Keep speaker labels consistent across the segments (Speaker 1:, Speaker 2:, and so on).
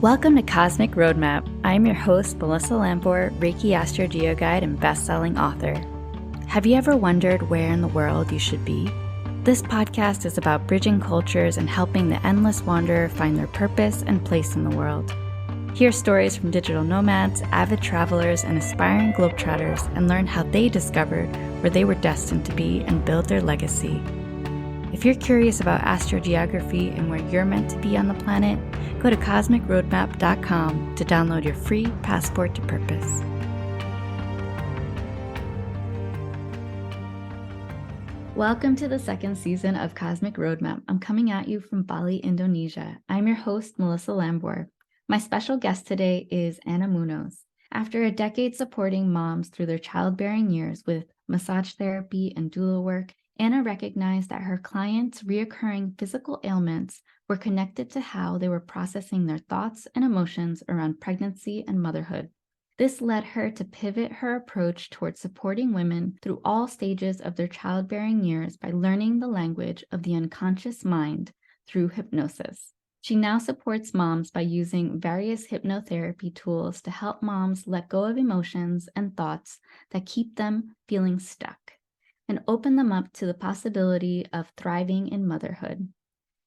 Speaker 1: Welcome to Cosmic Roadmap. I'm your host, Melissa Lambor, Reiki Astro Geo Guide and best-selling author. Have you ever wondered where in the world you should be? This podcast is about bridging cultures and helping the endless wanderer find their purpose and place in the world. Hear stories from digital nomads, avid travelers, and aspiring globetrotters, and learn how they discovered where they were destined to be and build their legacy. If you're curious about astrogeography and where you're meant to be on the planet, go to cosmicroadmap.com to download your free passport to purpose. Welcome to the second season of Cosmic Roadmap. I'm coming at you from Bali, Indonesia. I'm your host, Melissa Lambor. My special guest today is Ana Munoz. After a decade supporting moms through their childbearing years with massage therapy and doula work, Ana recognized that her clients' reoccurring physical ailments were connected to how they were processing their thoughts and emotions around pregnancy and motherhood. This led her to pivot her approach towards supporting women through all stages of their childbearing years by learning the language of the unconscious mind through hypnosis. She now supports moms by using various hypnotherapy tools to help moms let go of emotions and thoughts that keep them feeling stuck and open them up to the possibility of thriving in motherhood.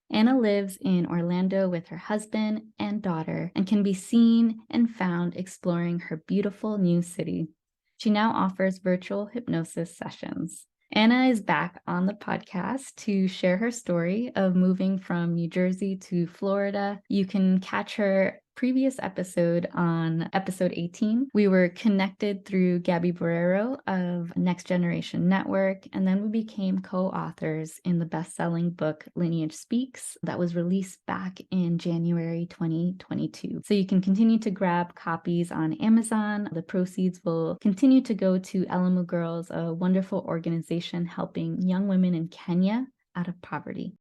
Speaker 1: Ana lives in Orlando with her husband and daughter and can be seen and found exploring her beautiful new city. She now offers virtual hypnosis sessions. Ana is back on the podcast to share her story of moving from New Jersey to Florida. You can catch her previous episode on episode 18. We were connected through Gabby Barrero of Next Generation Network, and then we became co-authors in the best-selling book Lineage Speaks that was released back in January 2022. So you can continue to grab copies on Amazon. The proceeds will continue to go to Alamu Girls, a wonderful organization helping young women in Kenya out of poverty.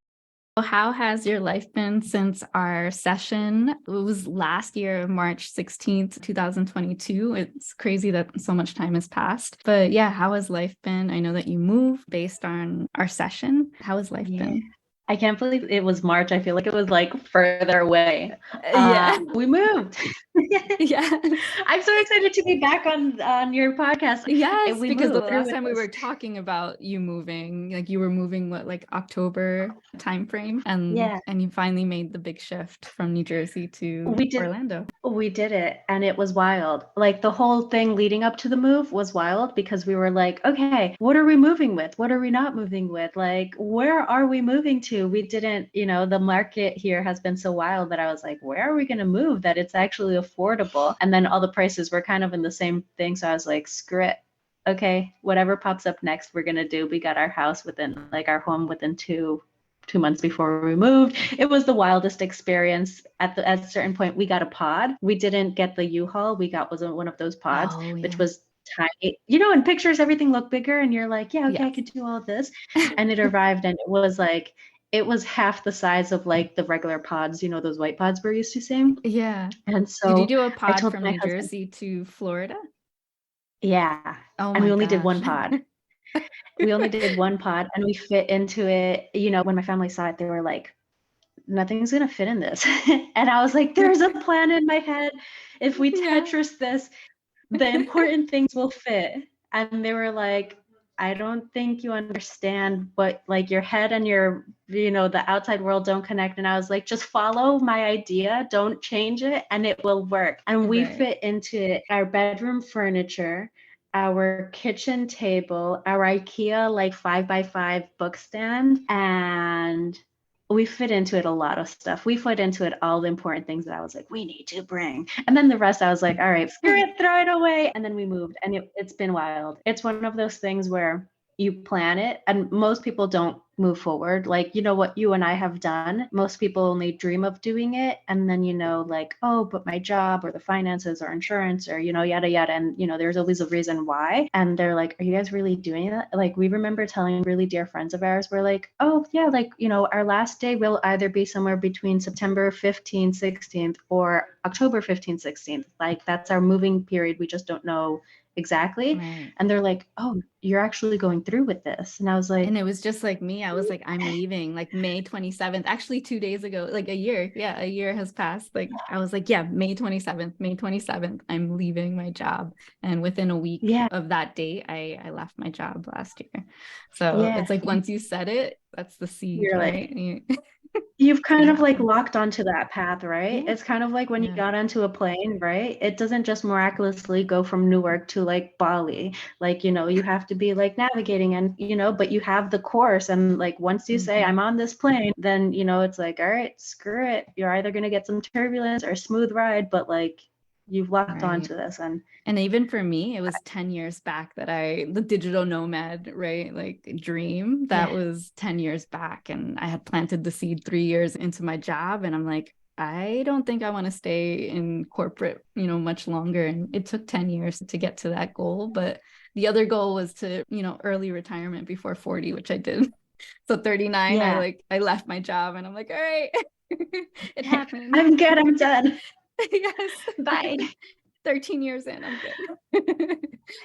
Speaker 1: How has your life been since our session? It was last year, March 16th, 2022. It's crazy that so much time has passed. But yeah, how has life been? I know that you moved based on our session. How has life been?
Speaker 2: I can't believe it was March. I feel like it was like further away. We moved.
Speaker 1: Yeah.
Speaker 2: I'm so excited to be back on your podcast.
Speaker 1: Yes, because the last time we were talking about you moving, like you were moving like October timeframe, and you finally made the big shift from New Jersey to Orlando.
Speaker 2: We did it, and it was wild. Like the whole thing leading up to the move was wild because we were like, okay, what are we moving with? What are we not moving with? Like, where are we moving to? We didn't, the market here has been so wild that I was like, where are we going to move that it's actually affordable? And then all the prices were kind of in the same thing. So I was like, screw it. Okay, whatever pops up next, we're going to do. We got our house our home within two months before we moved. It was the wildest experience. At a certain point, we got a pod. We didn't get the U-Haul. We got one of those pods, which was tiny. In pictures, everything looked bigger, and you're like, yeah, okay, I could do all this. And it arrived, and it was like, it was half the size of like the regular pods, those white pods we're used to seeing.
Speaker 1: Yeah.
Speaker 2: And so
Speaker 1: did you do a pod from New Jersey to Florida?
Speaker 2: Yeah.
Speaker 1: Oh,
Speaker 2: and we only did one pod. We only did one pod, and we fit into it. When my family saw it, they were like, nothing's going to fit in this. And I was like, there's a plan in my head. If we Tetris this, the important things will fit. And they were like, I don't think you understand, but like your head and your, the outside world don't connect. And I was like, just follow my idea. Don't change it, and it will work. And we fit into it, our bedroom furniture, our kitchen table, our IKEA like 5x5 book stand, and we fit into it a lot of stuff. We fit into it all the important things that I was like, we need to bring. And then the rest, I was like, all right, screw it, throw it away. And then we moved, and it's been wild. It's one of those things where you plan it, and most people don't move forward. Like, what you and I have done, most people only dream of doing it. And then, like, oh, but my job or the finances or insurance or, yada, yada. And, there's always a reason why. And they're like, are you guys really doing that? Like, we remember telling really dear friends of ours, we're like, oh yeah, like, our last day will either be somewhere between September 15th, 16th or October 15th, 16th. Like, that's our moving period. We just don't know exactly.
Speaker 1: Right.
Speaker 2: And they're like, oh, you're actually going through with this. And I was like,
Speaker 1: And it was just like me. I was like, I'm leaving like May 27th. Actually, 2 days ago, like a year. Yeah, a year has passed. Like I was like, yeah, May 27th, May 27th, I'm leaving my job. And within a week
Speaker 2: yeah,
Speaker 1: of that date, I left my job last year. So
Speaker 2: yeah.
Speaker 1: it's like once you said it, that's the seed,
Speaker 2: You're like,
Speaker 1: right?
Speaker 2: you've
Speaker 1: It's
Speaker 2: kind
Speaker 1: gonna
Speaker 2: of like
Speaker 1: happen.
Speaker 2: locked onto that path, right?
Speaker 1: Yeah.
Speaker 2: It's kind of like when you
Speaker 1: Yeah.
Speaker 2: got onto a plane, right? It doesn't just miraculously go from Newark to like Bali. Like, you have to be like navigating and, but you have the course. And like once you say,
Speaker 1: Mhm.
Speaker 2: I'm on this plane, then, it's like, all right, screw it. You're either going to get some turbulence or a smooth ride, but like you've locked
Speaker 1: Right.
Speaker 2: onto this.
Speaker 1: And even for me, it was 10 years back that the digital nomad, right? Like dream, that
Speaker 2: Yeah,
Speaker 1: was 10 years back. And I had planted the seed 3 years into my job. And I'm like, I don't think I want to stay in corporate, much longer. And it took 10 years to get to that goal. But the other goal was to, early retirement before 40, which I did. So 39,
Speaker 2: yeah.
Speaker 1: I left my job and I'm like, all right, it happened.
Speaker 2: I'm good. I'm done.
Speaker 1: Yes.
Speaker 2: Bye.
Speaker 1: 13 years in, I'm good.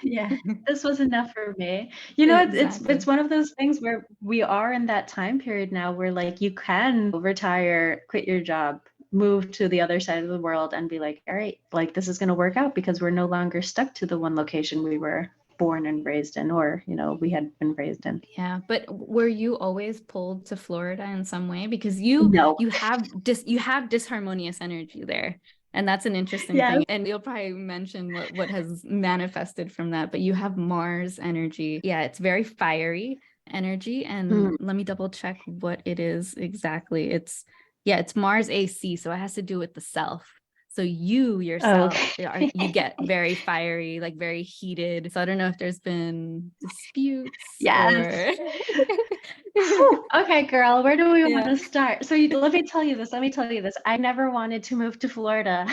Speaker 2: Yeah, this was enough for me. It's
Speaker 1: Exactly.
Speaker 2: one of those things where we are in that time period now where like you can retire, quit your job, move to the other side of the world and be like, all right, like this is going to work out because we're no longer stuck to the one location we were born and raised in, or we had been raised in.
Speaker 1: Yeah, but were you always pulled to Florida in some way? Because you
Speaker 2: No.
Speaker 1: you have you have disharmonious energy there. And that's an interesting
Speaker 2: Yes.
Speaker 1: thing. And you'll probably mention what has manifested from that, but you have Mars energy. Yeah, it's very fiery energy. And
Speaker 2: Mm.
Speaker 1: let me double check what it is exactly. It's Mars AC, so it has to do with the self. So you yourself
Speaker 2: Okay.
Speaker 1: you get very fiery, like very heated. So I don't know if there's been disputes
Speaker 2: Yes.
Speaker 1: or
Speaker 2: Whew. Okay, girl, where do we want
Speaker 1: yeah.
Speaker 2: to start? So let me tell you this. Let me tell you this. I never wanted to move to Florida.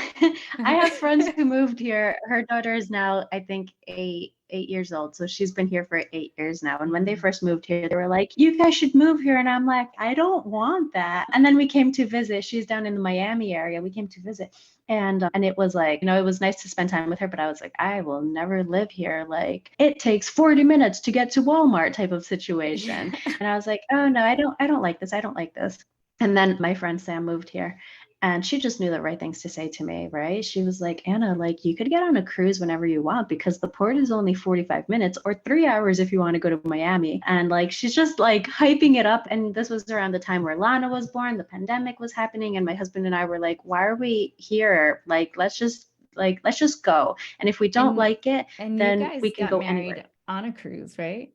Speaker 2: I have friends who moved here. Her daughter is now, I think, 8 years old. So she's been here for 8 years now. And when they
Speaker 1: Mhm.
Speaker 2: first moved here, they were like, you guys should move here. And I'm like, I don't want that. And then we came to visit. She's down in the Miami area. We came to visit. And it was like, it was nice to spend time with her, but I was like, I will never live here. Like it takes 40 minutes to get to Walmart type of situation. And I was like, oh no, I don't like this. I don't like this. And then my friend Sam moved here and she just knew the right things to say to me, right? She was like, Anna, like you could get on a cruise whenever you want because the port is only 45 minutes or 3 hours if you want to go to Miami. And like she's just like hyping it up. And this was around the time where Lana was born, the pandemic was happening, and my husband and I were like, why are we here? Like let's just go. And if we don't
Speaker 1: and
Speaker 2: like it,
Speaker 1: and you
Speaker 2: then we
Speaker 1: guys
Speaker 2: can
Speaker 1: got
Speaker 2: go anywhere.
Speaker 1: married on a cruise, right?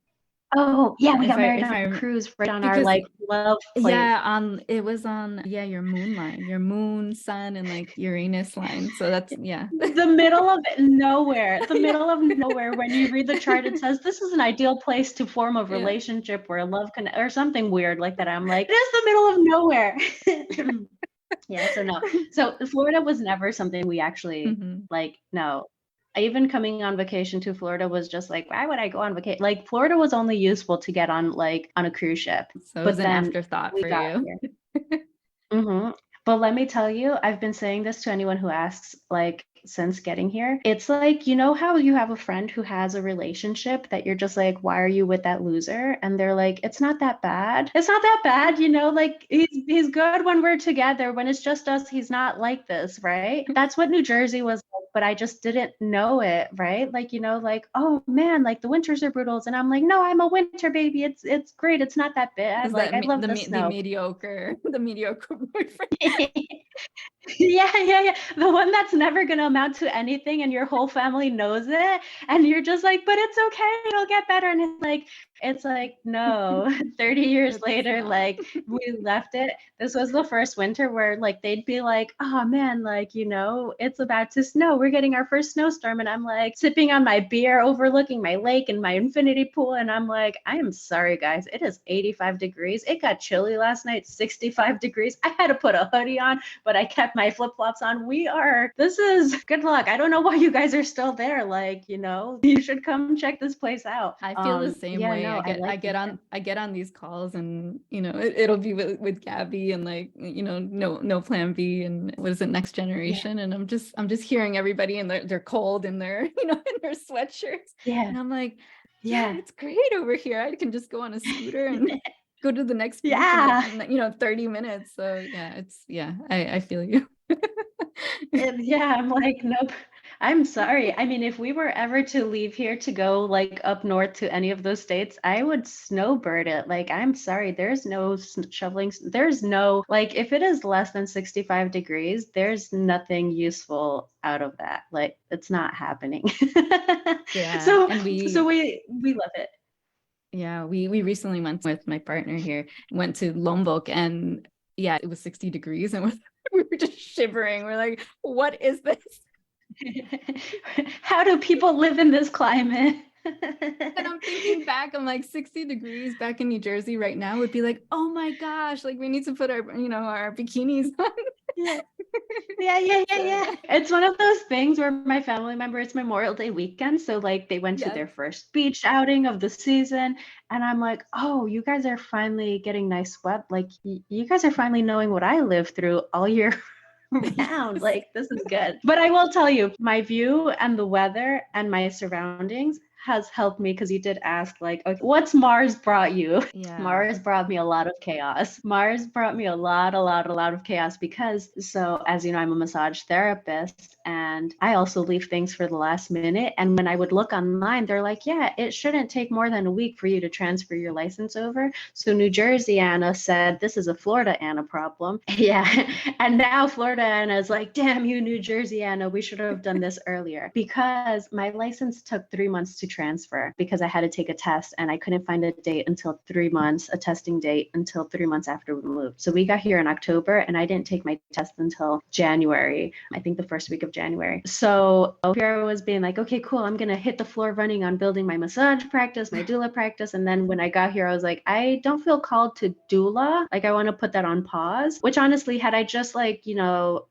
Speaker 2: Oh, yeah, we
Speaker 1: If
Speaker 2: got
Speaker 1: I
Speaker 2: married
Speaker 1: if
Speaker 2: on a
Speaker 1: I
Speaker 2: cruise right on our
Speaker 1: because
Speaker 2: like love flight.
Speaker 1: yeah, it was on your moon line, your moon, sun, and like Uranus line. So that's yeah.
Speaker 2: The middle of nowhere, the
Speaker 1: Yeah.
Speaker 2: middle of nowhere. When you read the chart, it says this is an ideal place to form a
Speaker 1: Yeah.
Speaker 2: relationship or a love or something weird like that. I'm like, it is the middle of nowhere. Yeah, so no. So Florida was never something we actually
Speaker 1: Mhm.
Speaker 2: like, no. Even coming on vacation to Florida was just like, why would I go on vacation? Like Florida was only useful to get on like on a cruise ship.
Speaker 1: So it was
Speaker 2: But
Speaker 1: an
Speaker 2: then
Speaker 1: afterthought
Speaker 2: we
Speaker 1: for
Speaker 2: got
Speaker 1: you.
Speaker 2: here. Hmm. But let me tell you, I've been saying this to anyone who asks, like, since getting here. It's like, how you have a friend who has a relationship that you're just like, why are you with that loser? And they're like, it's not that bad. It's not that bad, like he's good when we're together. When it's just us, he's not like this, right? That's what New Jersey was like, but I just didn't know it, right? Like, like, oh man, like the winters are brutal. And I'm like, no, I'm a winter baby. It's great. It's not that bad.
Speaker 1: Is
Speaker 2: Like
Speaker 1: that
Speaker 2: I love the
Speaker 1: the
Speaker 2: snow.
Speaker 1: mediocre the mediocre boyfriend?
Speaker 2: Yeah, yeah, yeah. The one that's never going to amount to anything and your whole family knows it. And you're just like, but it's okay. It'll get better. And it's like, no, 30 years
Speaker 1: It's
Speaker 2: later,
Speaker 1: not.
Speaker 2: like we left it. This was the first winter where like they'd be like, oh man, like, it's about to snow. We're getting our first snowstorm. And I'm like sipping on my beer, overlooking my lake and my infinity pool. And I'm like, I am sorry, guys. It is 85 degrees. It got chilly last night, 65 degrees. I had to put a hoodie on, but I kept my flip-flops on. This is good luck. I don't know why you guys are still there. Like, you should come check this place out.
Speaker 1: I feel the same
Speaker 2: Yeah,
Speaker 1: way.
Speaker 2: no.
Speaker 1: I
Speaker 2: I
Speaker 1: get
Speaker 2: like this.
Speaker 1: I get on these calls, and it'll be with Gabby, and like, no plan B, and what is it, next
Speaker 2: Yeah,
Speaker 1: generation, and I'm just hearing everybody, and they're cold in their in their sweatshirts,
Speaker 2: yeah,
Speaker 1: and I'm like, yeah,
Speaker 2: yeah,
Speaker 1: it's great over here. I can just go on a scooter and go to the next beach in like
Speaker 2: yeah.
Speaker 1: 30 minutes. So yeah, I feel you.
Speaker 2: And yeah, I'm like, nope. I'm sorry. I mean, if we were ever to leave here to go like up north to any of those states, I would snowbird it. Like, I'm sorry, there's no shoveling. There's no, like, if it is less than 65 degrees, there's nothing useful out of that. Like, it's not happening.
Speaker 1: Yeah,
Speaker 2: So,
Speaker 1: and
Speaker 2: so we love it.
Speaker 1: yeah, we recently went with my partner here, went to Lombok, and yeah, it was 60 degrees, and we were just shivering. We're like, what is this?
Speaker 2: How do people live in this climate?
Speaker 1: And I'm thinking back, I'm like, 60 degrees back in New Jersey right now would be like, oh my gosh, like we need to put our bikinis on.
Speaker 2: Yeah. Yeah. It's one of those things where my family member, it's Memorial Day weekend. So like they went to
Speaker 1: Yes.
Speaker 2: their first beach outing of the season. And I'm like, oh, you guys are finally getting nice sweat. Like you guys are finally knowing what I live through all year round.
Speaker 1: Yes.
Speaker 2: Like this is good. But I will tell you, my view and the weather and my surroundings has helped me, because you did ask, like, okay, what's Mars brought you?
Speaker 1: Yeah.
Speaker 2: Mars brought me a lot of chaos. Mars brought me a lot of chaos because, so as you know, I'm a massage therapist, and I also leave things for the last minute. And when I would look online, they're like, yeah, it shouldn't take more than a week for you to transfer your license over. So New Jersey Anna said, this is a Florida Anna problem. Yeah. And now Florida Anna is like, damn you, New Jersey Anna, we should have done this earlier, because my license took 3 months to transfer, because I had to take a test and I couldn't find a date until 3 months, a testing date until 3 months after we moved. So we got here in October and I didn't take my test until January, I think the first week of January. So here I was being like, okay, cool, I'm going to hit the floor running on building my massage practice, my doula practice. And then when I got here, I was like, I don't feel called to doula. Like I want to put that on pause, which honestly, had I just like,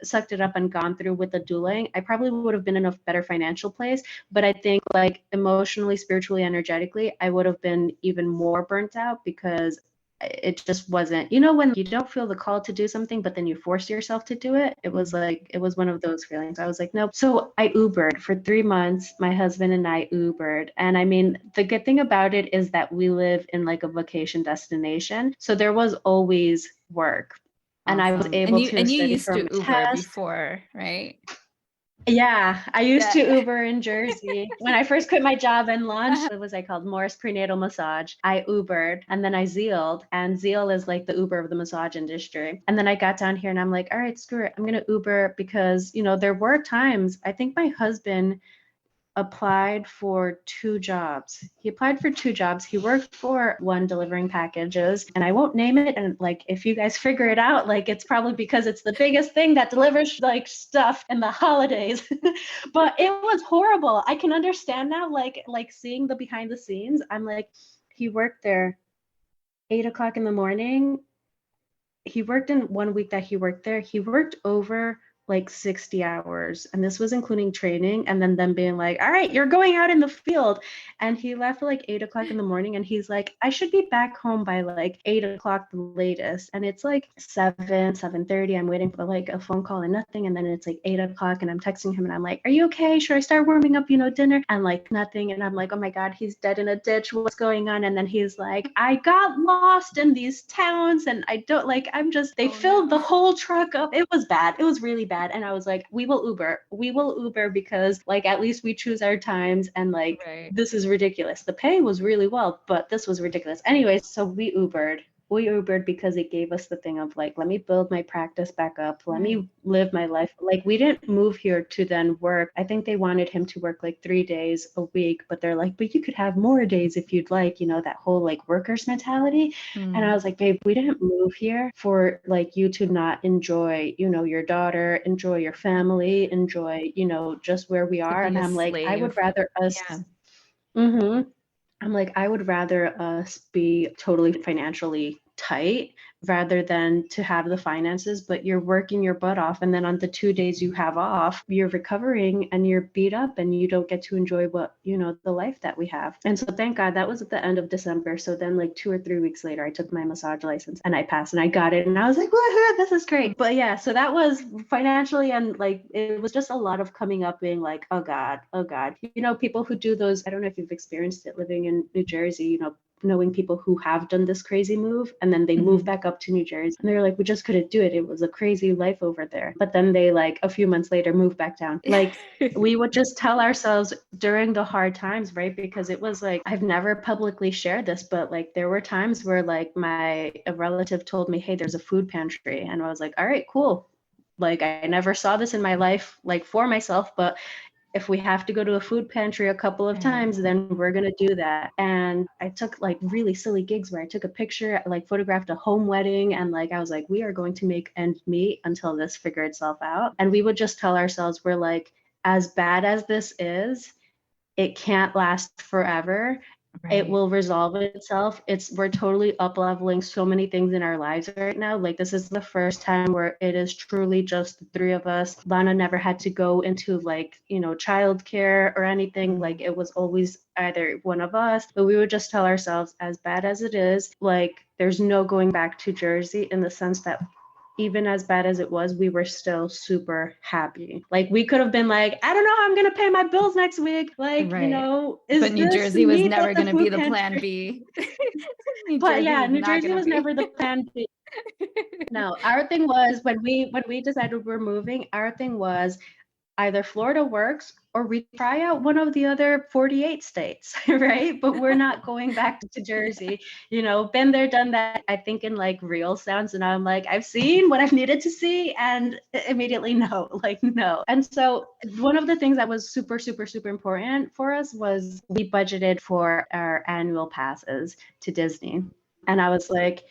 Speaker 2: sucked it up and gone through with the douling, I probably would have been in a better financial place. But I think like emotionally, spiritually, energetically, I would have been even more burnt out, because it just wasn't, when you don't feel the call to do something, but then you force yourself to do it. It was like, it was one of those feelings. I was like, nope. So I Ubered for 3 months. My husband and I Ubered. And I mean, the good thing about it is that we live in like a vacation destination. So there was always work. And I was
Speaker 1: Awesome. And
Speaker 2: able
Speaker 1: you
Speaker 2: to study
Speaker 1: used
Speaker 2: for
Speaker 1: to
Speaker 2: my
Speaker 1: Uber
Speaker 2: test.
Speaker 1: before, right?
Speaker 2: Yeah, I used to
Speaker 1: Yeah.
Speaker 2: Uber in Jersey. When I first quit my job and launched, what was I called? Morris Prenatal Massage. I Ubered and then I Zealed. And Zeal is like the Uber of the massage industry. And then I got down here and I'm like, all right, screw it. I'm going to Uber, because, there were times, I think my husband applied for 2 jobs. He applied for 2 jobs. He worked for one delivering packages, and I won't name it. And like, if you guys figure it out, like it's probably because it's the biggest thing that delivers like stuff in the holidays. But it was horrible. I can understand now, like seeing the behind the scenes. I'm like, he worked there 8 o'clock in the morning. He worked in 1 week that he worked there. He worked over like 60 hours. And this was including training and then them being like, all right, you're going out in the field. And he left at like 8 o'clock in the morning. And he's like, I should be back home by like 8 o'clock the latest. And it's like 7:30. I'm waiting for like a phone call and nothing. And then it's like 8 o'clock and I'm texting him and I'm like, are you okay? Should I start warming up, dinner? And like nothing. And I'm like, oh my God, he's dead in a ditch. What's going on? And then he's like, I got lost in these towns and I don't like, they filled the whole truck up. It was bad. It was really bad. And I was like, we will Uber because like, at least we choose our times. And like,
Speaker 1: Right.
Speaker 2: this is ridiculous. The pay was really well, but this was ridiculous. Anyways, so we Ubered because it gave us the thing of like, let me build my practice back up. Let me live my life. Like we didn't move here to then work. I think they wanted him to work like 3 days a week, but they're like, but you could have more days if you'd like, that whole like workers mentality. And I was like, babe, we didn't move here for like you to not enjoy, your daughter, enjoy your family, enjoy, just where we
Speaker 1: To
Speaker 2: are.
Speaker 1: be
Speaker 2: And
Speaker 1: a
Speaker 2: I'm like, I would
Speaker 1: slave.
Speaker 2: rather us.
Speaker 1: Yeah.
Speaker 2: Mhm. I'm like, I would rather us be totally financially tight rather than to have the finances, but you're working your butt off. And then on the 2 days you have off, you're recovering and you're beat up and you don't get to enjoy what, the life that we have. And so thank God that was at the end of December. So then like 2 or 3 weeks later, I took my massage license and I passed and I got it. And I was like, woohoo, this is great. But yeah, so that was financially, and like, it was just a lot of coming up being like, oh God, oh God. People who do those, I don't know if you've experienced it living in New Jersey, knowing people who have done this crazy move and then they move back up to New Jersey and they're like, we just couldn't do it. It was a crazy life over there. But then they like a few months later move back down. Like we would just tell ourselves during the hard times, right? Because it was like, I've never publicly shared this, but like there were times where like a relative told me, hey, there's a food pantry. And I was like, all right, cool. Like I never saw this in my life, like for myself, but if we have to go to a food pantry a couple of times, then we're going to do that. And I took like really silly gigs where I took a picture, like photographed a home wedding. And like, I was like, we are going to make ends meet until this figure itself out. And we would just tell ourselves, we're like, as bad as this is, it can't last forever. Right. It will resolve itself. We're totally up leveling so many things in our lives right now. Like this is the first time where it is truly just the three of us. Lana never had to go into like, childcare or anything. Like it was always either one of us, but we would just tell ourselves, as bad as it is, like there's no going back to Jersey, in the sense that even as bad as it was, we were still super happy. Like we could have been like, I don't know how I'm going to pay my bills next week. Like,
Speaker 1: but New Jersey was never going to be the plan B.
Speaker 2: But yeah, New Jersey was never the plan B. No, our thing was when we decided we're moving, our thing was either Florida works or we try out one of the other 48 states, right? But we're not going back to Jersey. Been there, done that. I think in like real sounds, and I'm like, I've seen what I've needed to see, and immediately no, like no. And so one of the things that was super, super, super important for us was we budgeted for our annual passes to Disney. And I was like,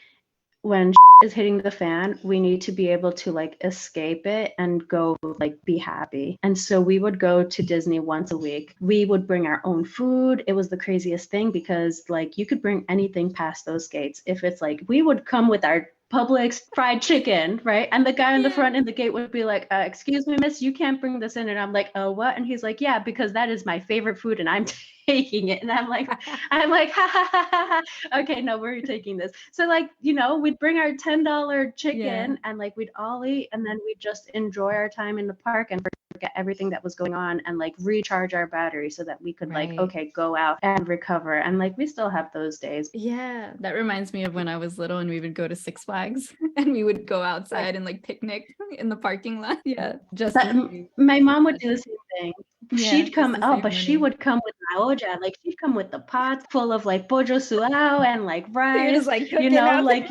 Speaker 2: when is hitting the fan, we need to be able to like escape it and go like be happy. And so we would go to Disney once a week. We would bring our own food. It was the craziest thing because like you could bring anything past those gates. If it's like, we would come with our Publix fried chicken, right? And the guy in the front in the gate would be like, excuse me, miss, you can't bring this in. And I'm like, oh, what? And he's like, yeah, because that is my favorite food and I'm taking it. And I'm like, ha ha ha ha. Okay, no, we're taking this. So like, we'd bring our $10 chicken and like we'd all eat and then we'd just enjoy our time in the park and forget everything that was going on and like recharge our battery so that we could like, okay, go out and recover. And like, we still have those days.
Speaker 1: Yeah, that reminds me of when I was little and we would go to Six Flags and we would go outside and like picnic in the parking lot. Yeah, just
Speaker 2: my mom would do the same thing. She'd come out, but she would come with my olla. Like she'd come with the pots full of like pojo suao and like rice. So you're just like cooking out like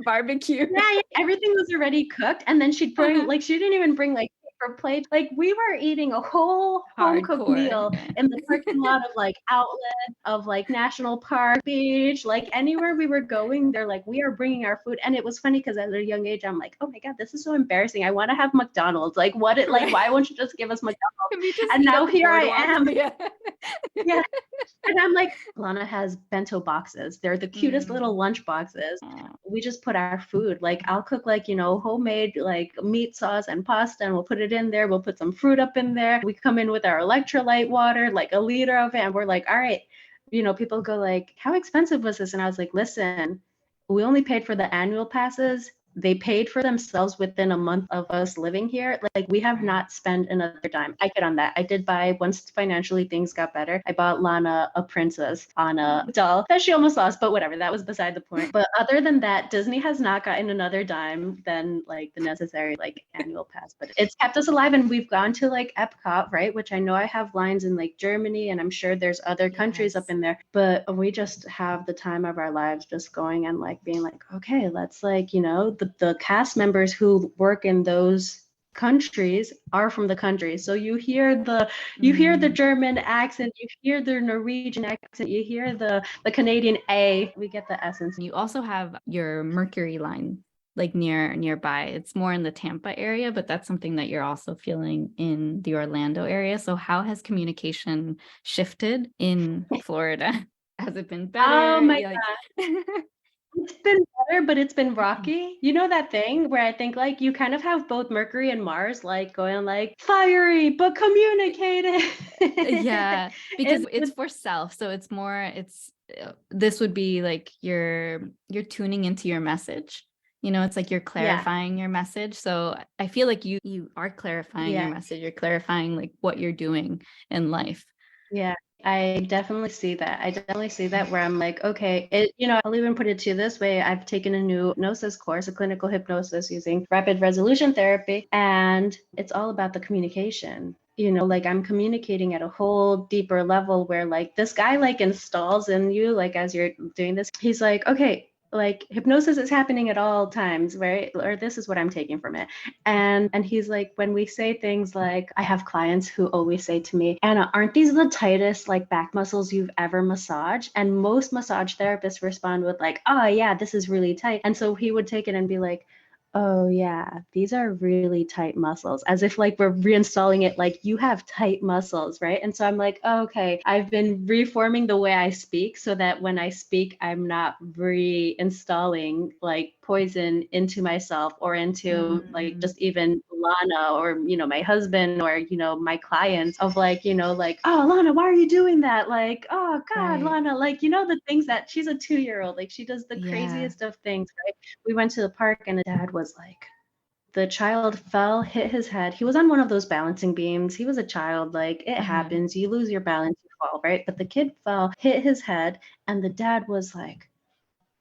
Speaker 1: barbecue.
Speaker 2: Yeah, everything was already cooked, and then she'd bring like she didn't even bring like paper plates. Like we were eating a whole home cooked meal in the parking lot of like Outlet, of like National Park, Beach, like anywhere we were going. They're like, we are bringing our food, and it was funny because at a young age, I'm like, oh my god, this is so embarrassing. I want to have McDonald's. Like like why won't you just give us McDonald's? And now here I am. Yeah. And I'm like, Lana has bento boxes. They're the cutest little lunch boxes. We just put our food, like I'll cook like, homemade like meat sauce and pasta and we'll put it in there. We'll put some fruit up in there. We come in with our electrolyte water, like a liter of it. And we're like, all right, people go like, how expensive was this? And I was like, listen, we only paid for the annual passes. They paid for themselves within a month of us living here. Like we have not spent another dime. I get on that. I did buy, once financially things got better, I bought Lana a princess on a doll that she almost lost, but whatever, that was beside the point. But other than that, Disney has not gotten another dime than like the necessary like annual pass. But it's kept us alive, and we've gone to like Epcot, right? Which I know I have lines in like Germany, and I'm sure there's other countries up in there. But we just have the time of our lives just going and like being like, okay, let's like, the cast members who work in those countries are from the country. So you hear the German accent, you hear the Norwegian accent, you hear the Canadian A. We get the essence.
Speaker 1: You also have your Mercury line like nearby. It's more in the Tampa area, but that's something that you're also feeling in the Orlando area. So how has communication shifted in Florida? Has it been better?
Speaker 2: Oh my God. It's been better, but it's been rocky. You know that thing where I think like you kind of have both Mercury and Mars like going like fiery but communicative.
Speaker 1: Yeah, because it's
Speaker 2: It's
Speaker 1: for self. So it's more, this would be like you're tuning into your message. It's like you're
Speaker 2: yeah,
Speaker 1: clarifying your message. So I feel like you are clarifying your
Speaker 2: yeah,
Speaker 1: message. You're clarifying like what you're doing in life.
Speaker 2: yeah. I definitely see that. I definitely see that where I'm like, okay, I'll even put it to you this way. I've taken a new hypnosis course, a clinical hypnosis using rapid resolution therapy, and it's all about the communication. Like I'm communicating at a whole deeper level where like this guy like installs in you, like as you're doing this, he's like, okay, like hypnosis is happening at all times, right? Or this is what I'm taking from it. And he's like, when we say things like, I have clients who always say to me, Anna, aren't these the tightest like back muscles you've ever massaged? And most massage therapists respond with like, oh yeah, this is really tight. And so he would take it and be like, oh yeah, these are really tight muscles, as if like we're reinstalling it, like you have tight muscles, right? And so I'm like, oh, okay, I've been reforming the way I speak so that when I speak, I'm not reinstalling like poison into myself or into like just even Lana or my husband or my clients of like like, oh Lana, why are you doing that? Like, oh God,
Speaker 1: Right.
Speaker 2: Lana, like the things that she's a 2-year-old, like she does the
Speaker 1: Yeah.
Speaker 2: craziest of things, right? We went to the park and the dad was like, the child fell, hit his head. He was on one of those balancing beams. He was a child, like it
Speaker 1: Uh-huh.
Speaker 2: happens. You lose your balance, you fall, right? But the kid fell, hit his head, and the dad was like,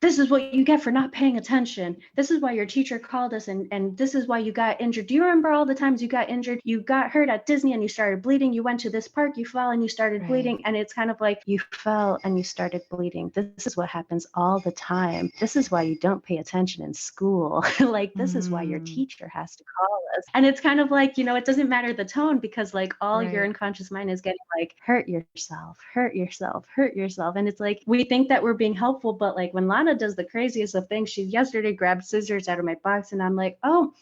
Speaker 2: this is what you get for not paying attention. This is why your teacher called us and this is why you got injured. Do you remember all the times you got injured? You got hurt at Disney and you started bleeding. You went to this park, you fell and you started
Speaker 1: Right.
Speaker 2: bleeding. And it's kind of like you fell and you started bleeding. This is what happens all the time. This is why you don't pay attention in school. Like, this is why your
Speaker 1: Mm,
Speaker 2: teacher has to call us. And it's kind of like, it doesn't matter the tone because like all your
Speaker 1: right.
Speaker 2: unconscious mind is getting like, hurt yourself, hurt yourself, hurt yourself. And it's like, we think that we're being helpful, but like when Lana does the craziest of things, she yesterday grabbed scissors out of my box and I'm like, oh,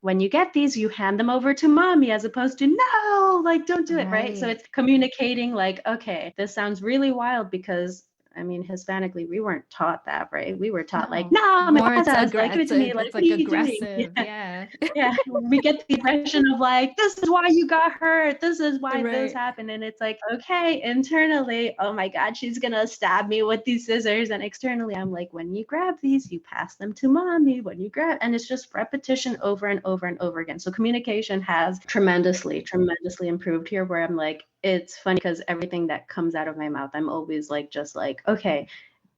Speaker 2: when you get these, you hand them over to mommy as opposed to no, like don't do it, right? So
Speaker 1: Right.
Speaker 2: it's communicating like, okay, this sounds really wild because I mean, Hispanically, we weren't taught that, right? We were taught like,
Speaker 1: No.
Speaker 2: no, my
Speaker 1: More it's
Speaker 2: patas, like give it to me, like
Speaker 1: it's
Speaker 2: what are
Speaker 1: like
Speaker 2: you doing?
Speaker 1: aggressive. Yeah.
Speaker 2: Yeah, we get the impression of like, this is why you got hurt. This is why this
Speaker 1: Right.
Speaker 2: happened. And it's like, okay, internally, oh my God, she's gonna stab me with these scissors. And externally, I'm like, when you grab these, you pass them to mommy. When you grab, and it's just repetition over and over and over again. So communication has tremendously, tremendously improved here, where I'm like, it's funny because everything that comes out of my mouth, I'm always like, just like, okay,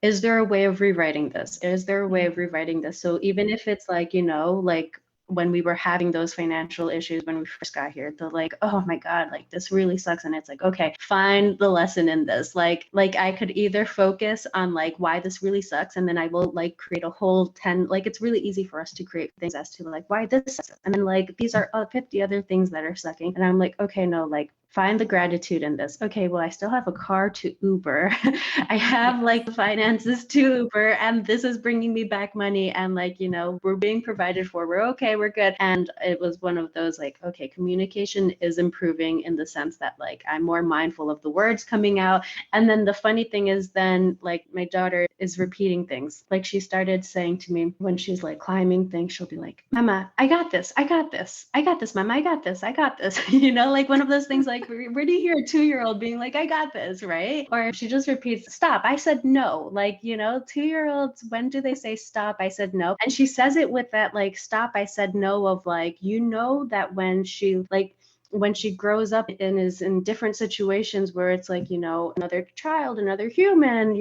Speaker 2: is there a way of rewriting this? Is there a way of rewriting this? So even if it's like, like when we were having those financial issues when we first got here, the like, oh my God, like this really sucks. And it's like, okay, find the lesson in this. Like I could either focus on like why this really sucks, and then I will like create a whole 10, like it's really easy for us to create things as to like why this sucks. And then like these are 50 other things that are sucking. And I'm like, okay, no, like find the gratitude in this. Okay, well, I still have a car to Uber. I have
Speaker 1: Yes.
Speaker 2: like the finances to Uber, and this is bringing me back money. And like, we're being provided for. We're okay. We're good. And it was one of those like, okay, communication is improving in the sense that like I'm more mindful of the words coming out. And then the funny thing is, then like my daughter is repeating things. Like she started saying to me when she's like climbing things, she'll be like, Mama, I got this. I got this. I got this, Mama. I got this. I got this. Like one of those things like, where do you hear a 2-year-old being like, I got this, right? Or she just repeats, stop. I said no. Like, 2-year-olds, when do they say stop? I said no. And she says it with that like, stop. I said no of like, that when she grows up and is in different situations where it's like, another child, another human,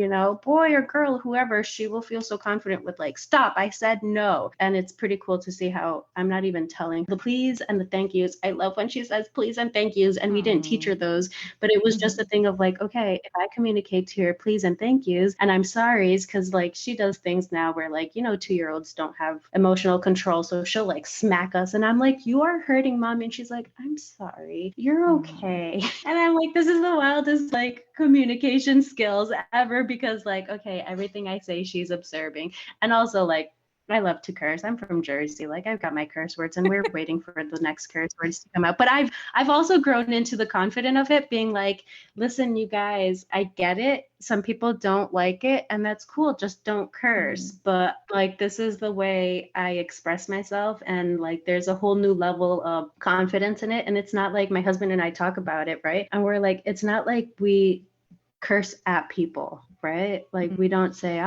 Speaker 2: boy or girl, whoever, she will feel so confident with like, stop, I said no. And it's pretty cool to see how I'm not even telling the please and the thank yous. I love when she says please and thank yous, and we didn't teach her those, but it was just a thing of like, okay, if I communicate to her please and thank yous and I'm sorry's, because like she does things now where like, 2-year-olds don't have emotional control. So she'll like smack us and I'm like, you are hurting mommy. And she's like, I'm sorry, you're okay. And I'm like, this is the wildest like communication skills ever, because like, okay, everything I say she's observing. And also like I love to curse. I'm from Jersey. Like I've got my curse words and we're waiting for the next curse words to come out. But I've also grown into the confidence of it being like, listen, you guys, I get it. Some people don't like it and that's cool. Just don't curse. But like this is the way I express myself and like there's a whole new level of confidence in it. And it's not like my husband and I talk about it, right? And we're like, it's not like we curse at people, right? Like we don't say,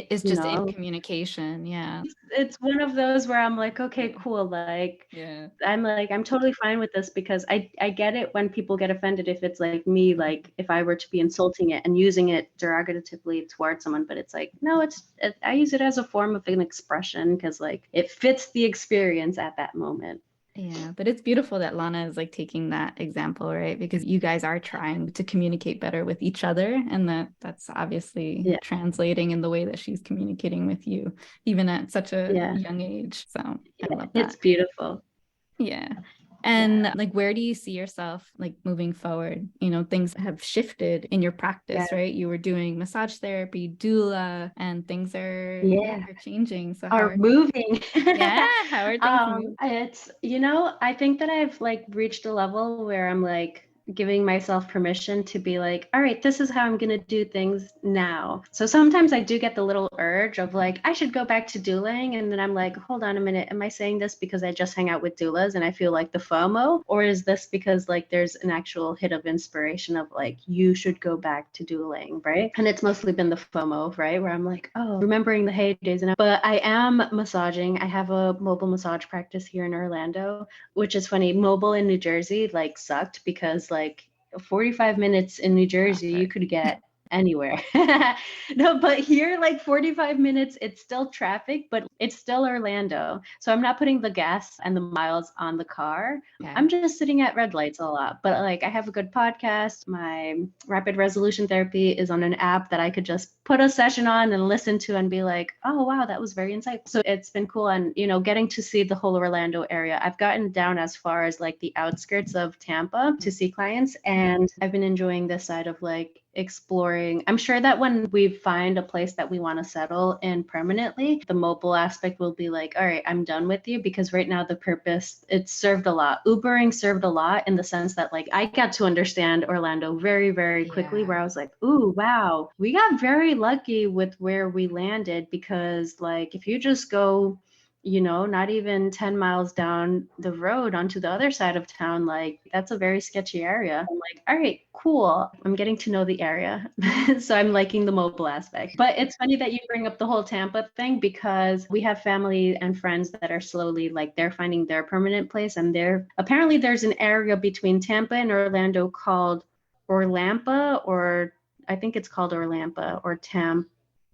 Speaker 1: It's just in communication. Yeah.
Speaker 2: It's one of those where I'm like, okay, cool. Like, I'm totally fine with this because I get it when people get offended if it's like me, like if I were to be insulting it and using it derogatively towards someone, but it's like, no, I use it as a form of an expression because like it fits the experience at that moment.
Speaker 1: Yeah, but it's beautiful that Lana is like taking that example, right? Because you guys are trying to communicate better with each other, and that's obviously translating in the way that she's communicating with you, even at such a young age. So I love that.
Speaker 2: It's beautiful.
Speaker 1: Yeah. And like, where do you see yourself like moving forward? You know, things have shifted in your practice, right? You were doing massage therapy, doula, and things are changing. So
Speaker 2: are moving.
Speaker 1: How are things moving?
Speaker 2: It's, I think that I've like reached a level where I'm like giving myself permission to be like, all right, this is how I'm going to do things now. So sometimes I do get the little urge of like, I should go back to douling. And then I'm like, hold on a minute. Am I saying this because I just hang out with doulas and I feel like the FOMO? Or is this because like there's an actual hit of inspiration of like, you should go back to douling, right? And it's mostly been the FOMO, right? Where I'm like, oh, remembering the heydays. But I am massaging. I have a mobile massage practice here in Orlando, which is funny. Mobile in New Jersey like sucked because like 45 minutes in New Jersey, you could get anywhere. No, but here, like 45 minutes, it's still traffic, but it's still Orlando. So I'm not putting the gas and the miles on the car. I'm just sitting at red lights a lot. But like I have a good podcast. My rapid resolution therapy is on an app that I could just put a session on and listen to and be like, oh, wow, that was very insightful. So it's been cool. And, getting to see the whole Orlando area. I've gotten down as far as like the outskirts of Tampa to see clients. And I've been enjoying this side of like exploring. I'm sure that when we find a place that we want to settle in permanently, the mobile aspect will be like, all right, I'm done with you, because right now the purpose, it served a lot. Ubering served a lot in the sense that like I got to understand Orlando very, very quickly, where I was like, ooh, wow, we got very lucky with where we landed, because like if you just go not even 10 miles down the road onto the other side of town, like that's a very sketchy area. I'm like, all right, cool. I'm getting to know the area. So I'm liking the mobile aspect. But it's funny that you bring up the whole Tampa thing, because we have family and friends that are slowly like they're finding their permanent place. And apparently there's an area between Tampa and Orlando called Orlampa, or I think it's called Orlampa or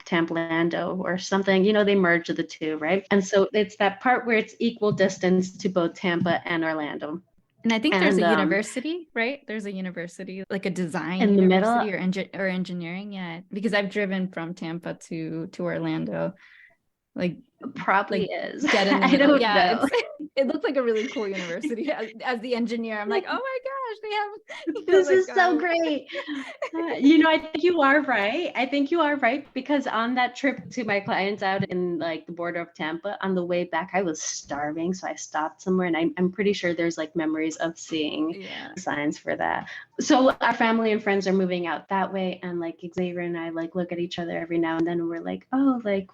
Speaker 2: Tamplando or something, they merge the two, right? And so it's that part where it's equal distance to both Tampa and Orlando.
Speaker 1: And I think there's a university, right? There's a university, like a design
Speaker 2: in
Speaker 1: university the middle, or engineering. Yeah, because I've driven from Tampa to Orlando. Like
Speaker 2: probably is.
Speaker 1: Dead in the middle. Know. It looks like a really cool university. As the engineer, I'm like, oh my gosh, they have.
Speaker 2: This is so great. I think you are right. Because on that trip to my clients out in like the border of Tampa, on the way back, I was starving, so I stopped somewhere, and I'm pretty sure there's like memories of seeing signs for that. So our family and friends are moving out that way, and like Xavier and I like look at each other every now and then, and we're like, oh, like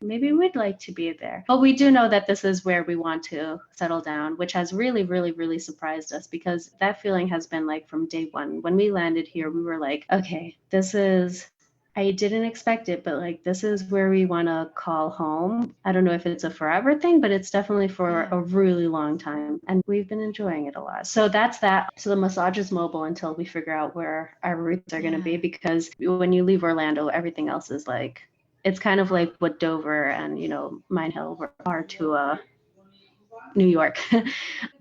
Speaker 2: maybe we'd like to be there. But we do know that this is where we want to settle down, which has really, really, really surprised us, because that feeling has been like from day one. When we landed here, we were like, okay, I didn't expect it, but like, this is where we want to call home. I don't know if it's a forever thing, but it's definitely for a really long time. And we've been enjoying it a lot. So that's that. So the massage is mobile until we figure out where our roots are going to be, because when you leave Orlando, everything else is like, it's kind of like what Dover and, Mine Hill are to New York.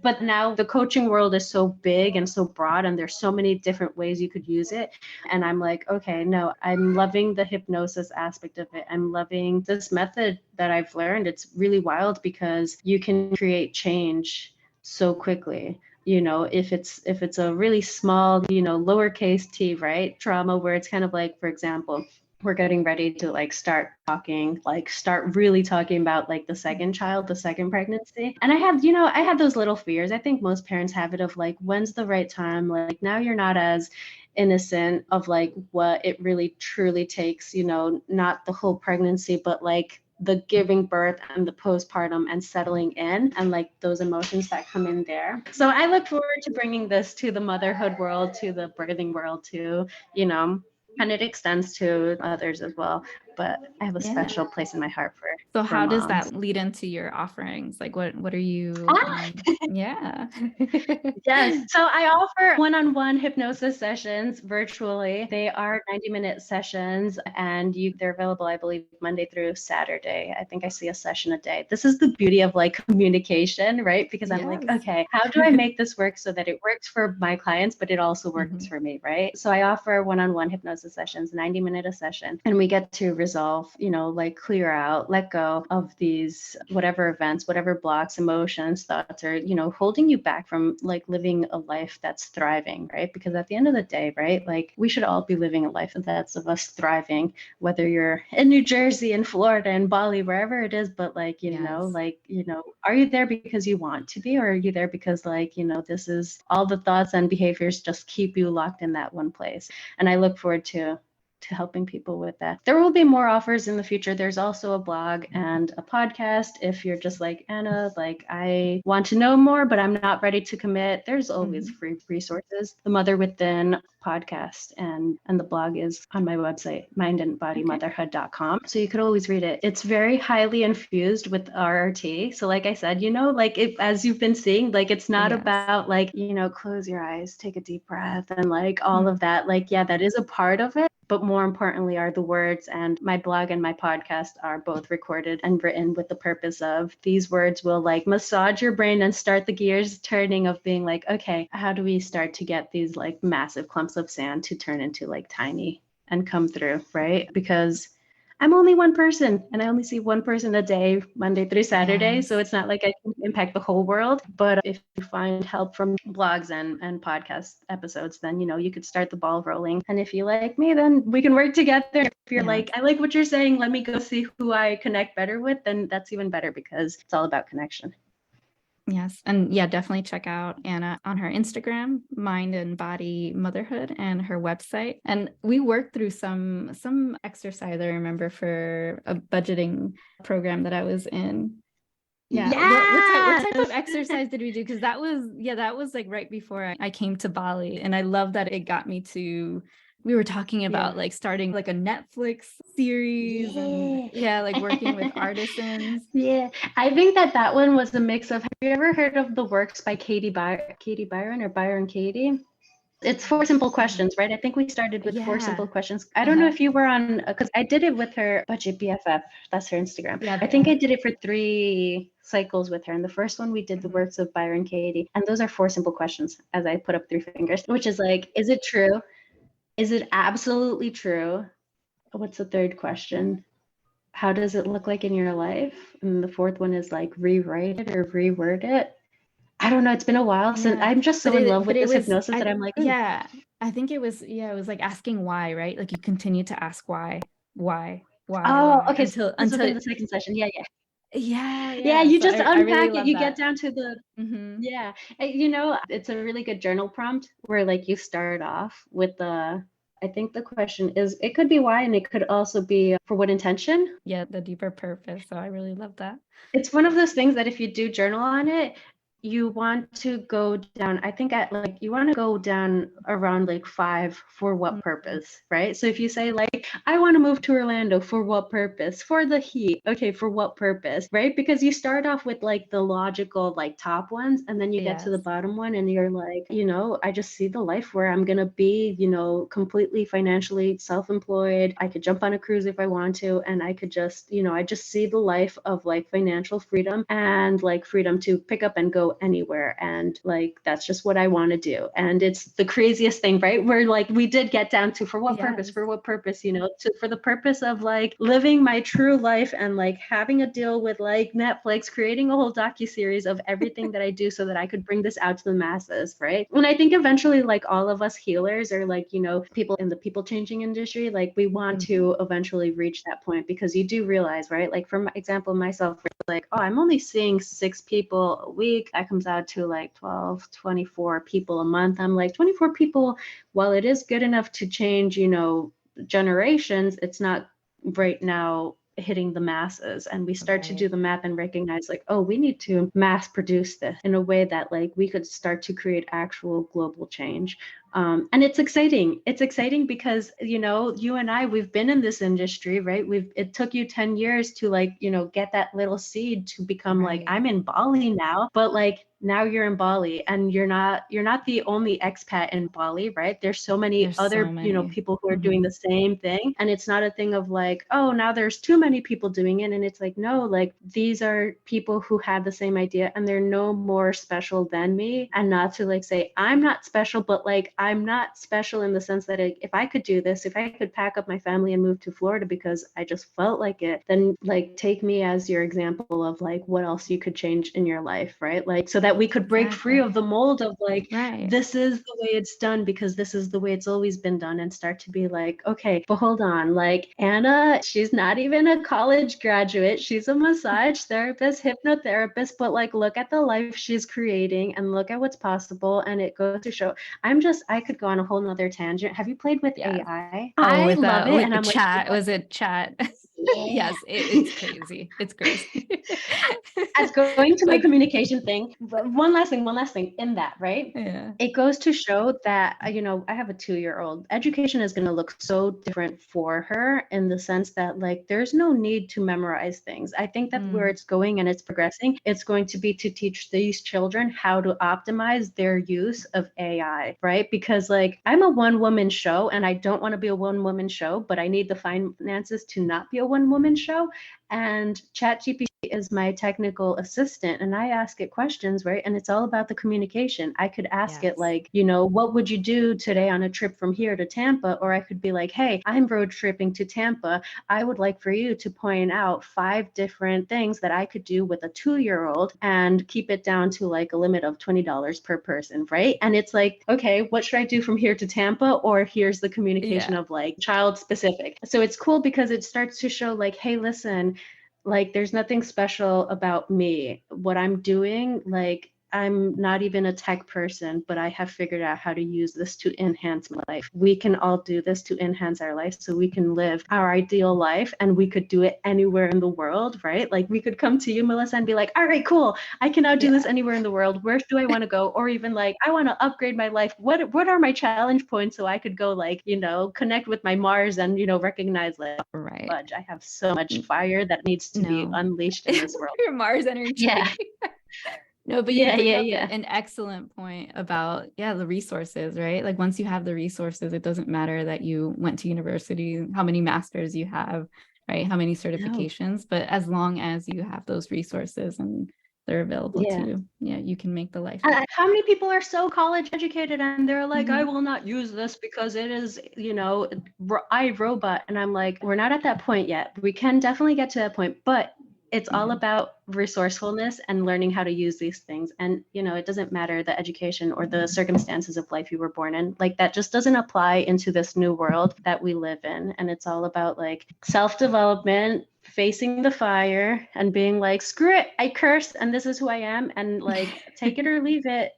Speaker 2: But now the coaching world is so big and so broad, and there's so many different ways you could use it. And I'm like, okay, no, I'm loving the hypnosis aspect of it. I'm loving this method that I've learned. It's really wild because you can create change so quickly. If it's a really small, lowercase t, right, trauma, where it's kind of like, for example, we're getting ready to like start really talking about like the second child, the second pregnancy. And I had those little fears. I think most parents have it of like, when's the right time? Like now you're not as innocent of like what it really truly takes, not the whole pregnancy, but like the giving birth and the postpartum and settling in and like those emotions that come in there. So I look forward to bringing this to the motherhood world, to the birthing world too, and it extends to others as well. But I have a special place in my heart for
Speaker 1: So how does
Speaker 2: moms.
Speaker 1: that lead into your offerings? Like what are you yeah.
Speaker 2: Yes. So I offer one-on-one hypnosis sessions virtually. They are 90-minute sessions and they're available, I believe, Monday through Saturday. I think I see a session a day. This is the beauty of like communication, right? Because I'm like, okay, how do I make this work so that it works for my clients, but it also works for me, right? So I offer one-on-one hypnosis sessions, 90-minute a session, and we get to resolve, like clear out, let go of these whatever events, whatever blocks, emotions, thoughts are, holding you back from like living a life that's thriving, right? Because at the end of the day, right, like we should all be living a life that's of us thriving, whether you're in New Jersey, in Florida, in Bali, wherever it is. But like, are you there because you want to be, or are you there because like, this is all the thoughts and behaviors just keep you locked in that one place? And I look forward to helping people with that. There will be more offers in the future. There's also a blog and a podcast. If you're just like, Anna, like I want to know more, but I'm not ready to commit, there's always free resources. The Mother Within podcast and the blog is on my website, mindandbodymotherhood.com. So you could always read it. It's very highly infused with RRT. So like I said, as you've been seeing, like it's not about like, close your eyes, take a deep breath and like all of that. Like, yeah, that is a part of it. But more importantly are the words, and my blog and my podcast are both recorded and written with the purpose of these words will like massage your brain and start the gears turning of being like, okay, how do we start to get these like massive clumps of sand to turn into like tiny and come through, right? Because I'm only one person and I only see one person a day, Monday through Saturday. So it's not like I can impact the whole world. But if you find help from blogs and podcast episodes, then, you could start the ball rolling. And if you like me, then we can work together. If you're like, I like what you're saying, let me go see who I connect better with, then that's even better because it's all about connection.
Speaker 1: Yes. And yeah, definitely check out Anna on her Instagram, Mind and Body Motherhood, and her website. And we worked through some exercise I remember for a budgeting program that I was in. Yeah. What type of exercise did we do? Because that was like right before I came to Bali. And I love that it got me to, we were talking about like starting like a Netflix series and like working with artisans.
Speaker 2: Yeah, I think that one was a mix of, have you ever heard of the works by Katie Byron or Byron Katie? It's 4 simple questions, right? I think we started with 4 simple questions. I don't know if you were on, because I did it with her Budget BFF. That's her Instagram. Yeah, I think I did it for 3 cycles with her. And the first one, we did the works of Byron Katie. And those are 4 simple questions as I put up 3 fingers, which is like, is it true? Is it absolutely true? What's the third question? How does it look like in your life? And the 4th one is like, rewrite it or reword it. I don't know. It's been a while since I'm just so in love with this hypnosis that I'm like,
Speaker 1: I think it was like asking why, right? Like you continue to ask why.
Speaker 2: Oh,
Speaker 1: why,
Speaker 2: okay. Until the second session. Yeah.
Speaker 1: Yeah.
Speaker 2: You
Speaker 1: so
Speaker 2: just unpack
Speaker 1: really
Speaker 2: it. You get down to the, it's a really good journal prompt where like you start off with I think the question is, it could be why, and it could also be for what intention.
Speaker 1: Yeah, the deeper purpose. So I really love that.
Speaker 2: It's one of those things that if you do journal on it, you want to go down, I think you want to go down around like 5 for what purpose, right? So if you say like, I want to move to Orlando for what purpose? For the heat. Okay, for what purpose, right? Because you start off with like the logical, like top ones, and then you get to the bottom one and you're like, I just see the life where I'm going to be, completely financially self-employed. I could jump on a cruise if I want to, and I could just, I just see the life of like financial freedom and like freedom to pick up and go go anywhere. And like, that's just what I want to do. And it's the craziest thing, right? Where like, we did get down to for what purpose, for the purpose of like living my true life and like having a deal with like Netflix, creating a whole docuseries of everything that I do so that I could bring this out to the masses, right? And I think eventually like all of us healers or like, people in the people changing industry, like we want to eventually reach that point, because you do realize, right? Like for example, myself, like, oh, I'm only seeing 6 people a week. That comes out to like 12, 24 people a month. I'm like 24 people, while it is good enough to change, generations, it's not right now hitting the masses. And we start to do the math and recognize like, oh, we need to mass produce this in a way that like we could start to create actual global change. And it's exciting. It's exciting because, you and I, we've been in this industry, right? It took you 10 years to like, get that little seed to become like, I'm in Bali now, but like now you're in Bali and you're not the only expat in Bali, right? There's so many other, people who are doing the same thing. And it's not a thing of like, oh, now there's too many people doing it. And it's like, no, like these are people who had the same idea and they're no more special than me. And not to like say, I'm not special, but like, I'm not special in the sense that if I could do this, if I could pack up my family and move to Florida because I just felt like it, then like take me as your example of like what else you could change in your life, right? Like so that we could break free of the mold of like, this is the way it's done because this is the way it's always been done, and start to be like, okay, but hold on, like Anna, she's not even a college graduate. She's a massage therapist, hypnotherapist, but like look at the life she's creating and look at what's possible. And it goes to show, I could go on a whole nother tangent. Have you played with AI? I love it. And I'm
Speaker 1: chat. Was it chat? Yes, it's crazy. It's crazy.
Speaker 2: As going to my communication thing, one last thing in that, right?
Speaker 1: Yeah.
Speaker 2: It goes to show that, I have a 2-year-old. Education is going to look so different for her in the sense that like, there's no need to memorize things. I think that where it's going and it's progressing, it's going to be to teach these children how to optimize their use of AI, right? Because like, I'm a one-woman show and I don't want to be a one-woman show, but I need the finances to not be a one-woman show. And ChatGPT is my technical assistant and I ask it questions, right? And it's all about the communication. I could ask it like, what would you do today on a trip from here to Tampa? Or I could be like, hey, I'm road tripping to Tampa. I would like for you to point out 5 different things that I could do with a 2-year-old and keep it down to like a limit of $20 per person, right? And it's like, okay, what should I do from here to Tampa? Or here's the communication of like child specific. So it's cool because it starts to show like, hey, listen, like there's nothing special about me. What I'm doing, like I'm not even a tech person, but I have figured out how to use this to enhance my life. We can all do this to enhance our life so we can live our ideal life, and we could do it anywhere in the world, right? Like we could come to you, Melissa, and be like, all right, cool. I can now do this anywhere in the world. Where do I want to go? Or even like, I want to upgrade my life. What are my challenge points so I could go like, connect with my Mars and, recognize like, fudge, I have so much fire that needs to be unleashed in this world.
Speaker 1: Your Mars energy.
Speaker 2: Yeah.
Speaker 1: No, but you bring up an excellent point about, the resources, right? Like once you have the resources, it doesn't matter that you went to university, how many masters you have, right? How many certifications, but as long as you have those resources and they're available to you, you can make the life.
Speaker 2: How many people are so college educated and they're like, I will not use this because it is, iRobot. And I'm like, we're not at that point yet. We can definitely get to that point, but it's all about resourcefulness and learning how to use these things. And, it doesn't matter the education or the circumstances of life you were born in. Like that just doesn't apply into this new world that we live in. And it's all about like self-development, facing the fire and being like, screw it, I curse and this is who I am, and like take it or leave it.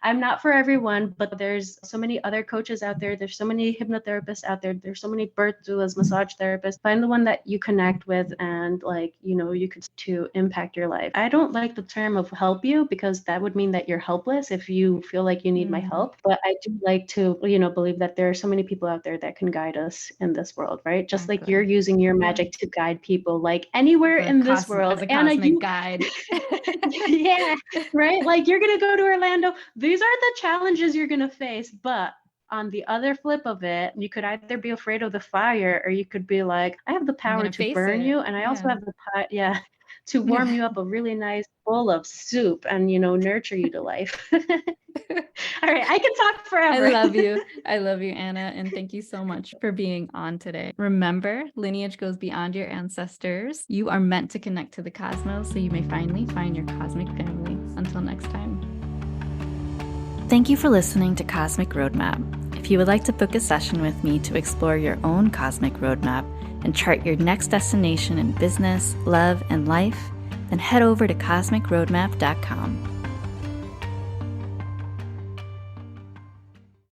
Speaker 2: I'm not for everyone, but there's so many other coaches out there. There's so many hypnotherapists out there. There's so many birth doulas, massage therapists. Find the one that you connect with and like, you could to impact your life. I don't like the term of help you because that would mean that you're helpless if you feel like you need my help. But I do like to, believe that there are so many people out there that can guide us in this world, right? Just like you're using your magic to guide people like anywhere in this world.
Speaker 1: Anna, you guide.
Speaker 2: Yeah, right? Like you're going to go to Orlando. These are the challenges you're going to face, but on the other flip of it, you could either be afraid of the fire or you could be like, I have the power to burn you. And I also have the to warm you up a really nice bowl of soup and, nurture you to life. All right, I can talk forever.
Speaker 1: I love you. I love you, Anna. And thank you so much for being on today. Remember, lineage goes beyond your ancestors. You are meant to connect to the cosmos so you may finally find your cosmic family. Until next time. Thank you for listening to Cosmic Roadmap. If you would like to book a session with me to explore your own cosmic roadmap and chart your next destination in business, love, and life, then head over to cosmicroadmap.com.